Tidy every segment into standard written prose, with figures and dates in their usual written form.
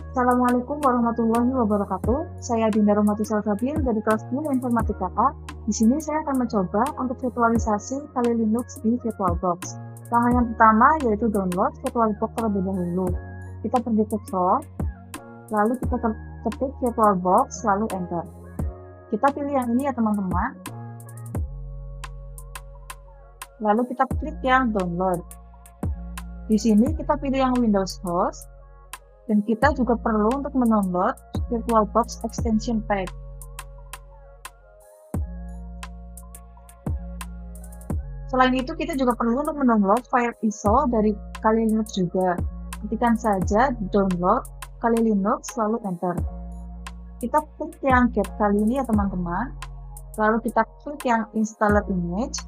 Assalamualaikum warahmatullahi wabarakatuh. Saya Dinda Rohmati Salsabil dari kelas 10 Informatika A. Di sini saya akan mencoba untuk virtualisasi Kali Linux di VirtualBox. Langkah yang pertama yaitu download VirtualBox terlebih dahulu. Kita pergi ke Chrome, lalu kita ketik VirtualBox, lalu enter. Kita pilih yang ini ya teman-teman. Lalu kita klik yang download. Di sini kita pilih yang Windows Host. Dan kita juga perlu untuk mendownload VirtualBox Extension Pack. Selain itu, kita juga perlu untuk mendownload file ISO dari Kali Linux juga. Ketikkan saja download Kali Linux, lalu enter. Kita klik yang get kali ini ya teman-teman. Lalu kita klik yang installer image.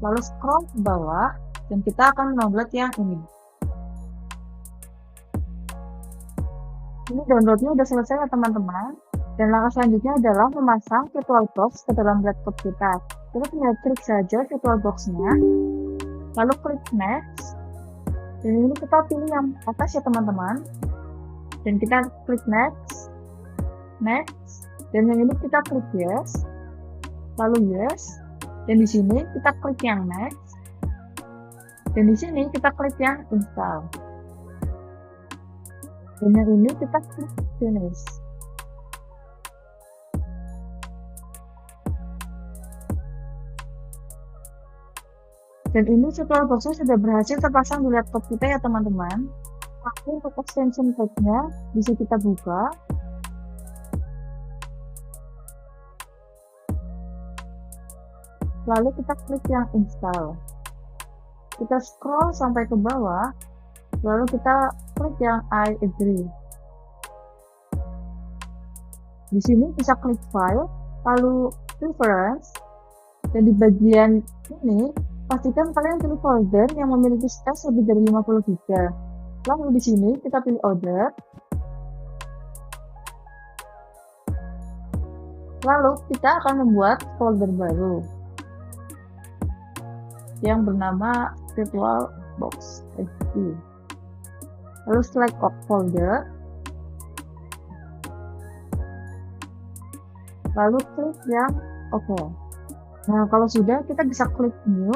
Lalu scroll ke bawah, dan kita akan mendownload yang ini. Ini downloadnya udah selesai ya teman-teman. Dan langkah selanjutnya adalah memasang VirtualBox ke dalam laptop kita. Kita tinggal klik saja VirtualBox-nya, lalu klik next. Dan ini kita pilih yang atas ya teman-teman. Dan kita klik next, next. Dan yang ini kita klik yes, lalu yes. Dan di sini kita klik yang next. Dan di sini kita klik yang install. Dan yang ini kita klik finish. Dan ini VirtualBox-nya sudah berhasil terpasang di laptop kita ya teman-teman. Lalu untuk extension pack-nya bisa kita buka. Lalu kita klik yang install. Kita scroll sampai ke bawah. Lalu kita klik yang I agree. Di sini bisa klik file, lalu preference, dan di bagian ini pastikan kalian pilih folder yang memiliki space lebih dari 50 GB. Lalu di sini kita pilih order. Lalu kita akan membuat folder baru yang bernama VirtualBox XP. Lalu select folder, lalu klik yang OK. Nah, kalau sudah kita bisa klik new,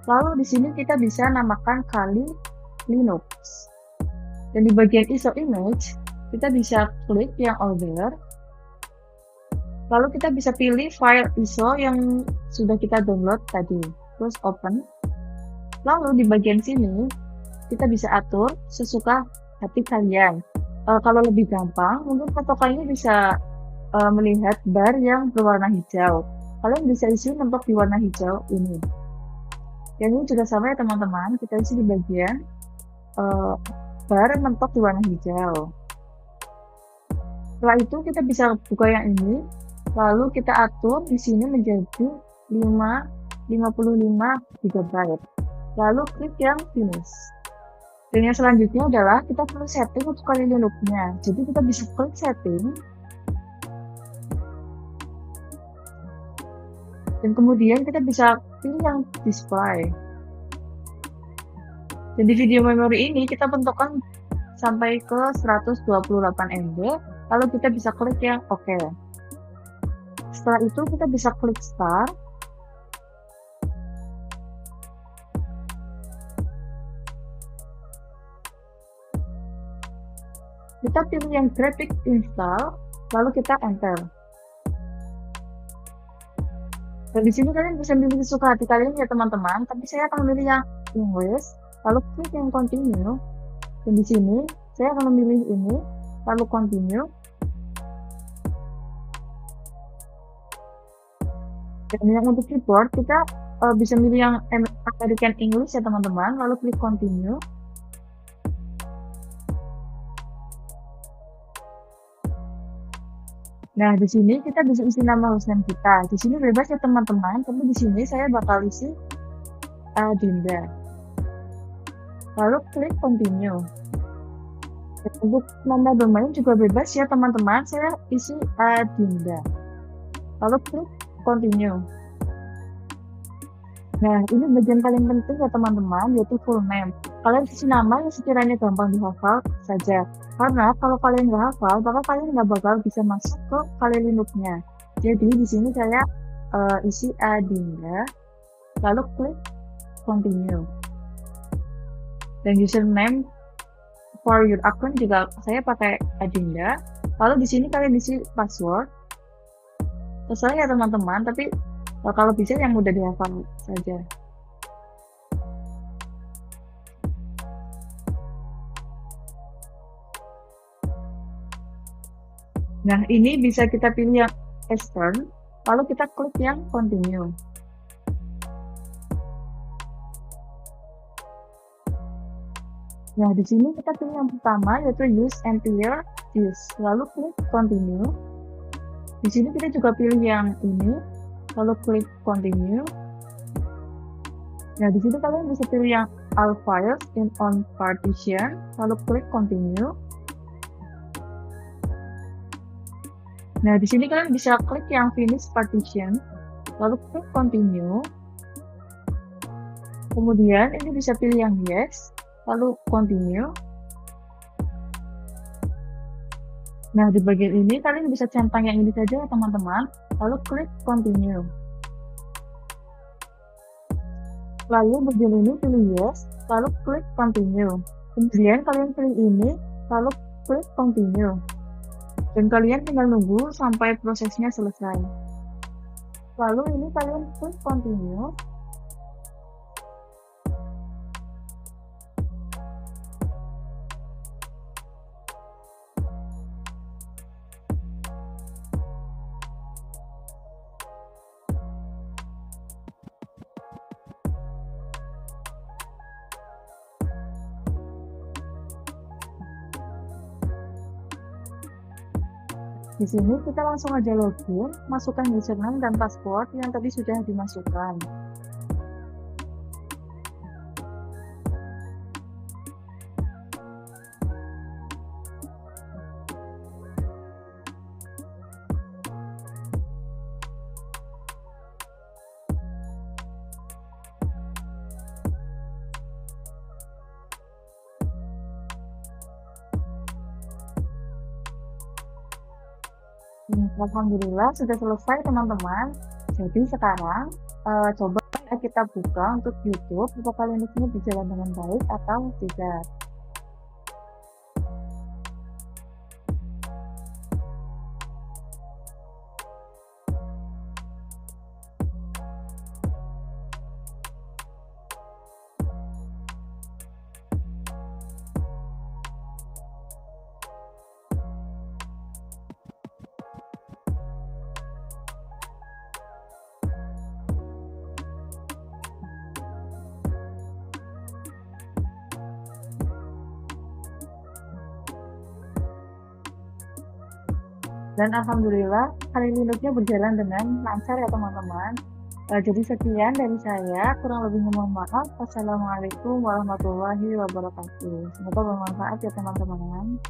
lalu di sini kita bisa namakan Kali Linux. Dan di bagian ISO image, kita bisa klik yang order, lalu kita bisa pilih file ISO yang sudah kita download tadi, terus open. Lalu di bagian sini, kita bisa atur sesuka hati kalian. Kalau lebih gampang, mungkin patokannya bisa melihat bar yang berwarna hijau. Kalian bisa isi mentok di warna hijau ini. Dan ini juga sama ya teman-teman, kita isi di bagian bar mentok di warna hijau. Setelah itu kita bisa buka yang ini, lalu kita atur di sini menjadi 55 GB. Lalu klik yang finish. Dan yang selanjutnya adalah kita perlu setting untuk Kali Linux-nya. Jadi kita bisa klik setting. Dan kemudian kita bisa pilih yang display. Dan di video memori ini kita bentukkan sampai ke 128 MB. Lalu kita bisa klik yang OK. Setelah itu kita bisa klik start. Kita pilih yang graphic install, lalu kita enter. Dan di sini kalian bisa memilih sesuka hati kalian ya teman-teman, tapi saya akan memilih yang English, lalu klik yang continue. Dan di sini saya akan memilih ini, lalu continue. Dan yang untuk keyboard kita bisa memilih yang American English ya teman-teman, lalu klik continue. Nah, di sini kita bisa isi nama hostname kita. Di sini bebas ya teman-teman, tapi di sini saya bakal isi Dinda. Lalu klik continue. Dan untuk nama domain juga bebas ya teman-teman, saya isi Dinda. Lalu klik continue. Nah, ini bagian paling penting ya teman-teman, yaitu full name. Kalian kasih nama yang sekiranya gampang dihafal saja. Karena kalau kalian nggak hafal, maka kalian nggak bakal bisa masuk ke Kali Linux-nya. Jadi di sini saya isi Adinda, lalu klik continue. Dan username for your account juga saya pakai Adinda. Lalu di sini kalian isi password. Terserah ya teman-teman, tapi kalau bisa yang mudah dihafal saja. Nah, ini bisa kita pilih yang Eastern, lalu kita klik yang continue. Nah, di sini kita pilih yang pertama, yaitu use entire use, lalu klik continue. Di sini kita juga pilih yang ini, lalu klik continue. Nah, di sini kalian bisa pilih yang all files in on partition, lalu klik continue. Nah, di sini kalian bisa klik yang finish partition, lalu klik continue. Kemudian ini bisa pilih yang yes, lalu continue. Nah, di bagian ini kalian bisa centang yang ini saja ya teman-teman, lalu klik continue. Lalu bagian ini pilih yes, lalu klik continue. Kemudian kalian pilih ini, lalu klik continue. Dan kalian tinggal nunggu sampai prosesnya selesai. Lalu ini kalian klik continue. Di sini kita langsung aja login, masukkan username dan password yang tadi sudah dimasukkan. Alhamdulillah sudah selesai teman-teman. Jadi sekarang coba kita buka untuk YouTube, apakah Linux-nya berjalan dengan baik atau tidak. Dan alhamdulillah Kali Linux-nya berjalan dengan lancar ya teman-teman. Jadi sekian dari saya, kurang lebihnya mohon maaf. Wassalamualaikum warahmatullahi wabarakatuh. Semoga bermanfaat ya teman-teman.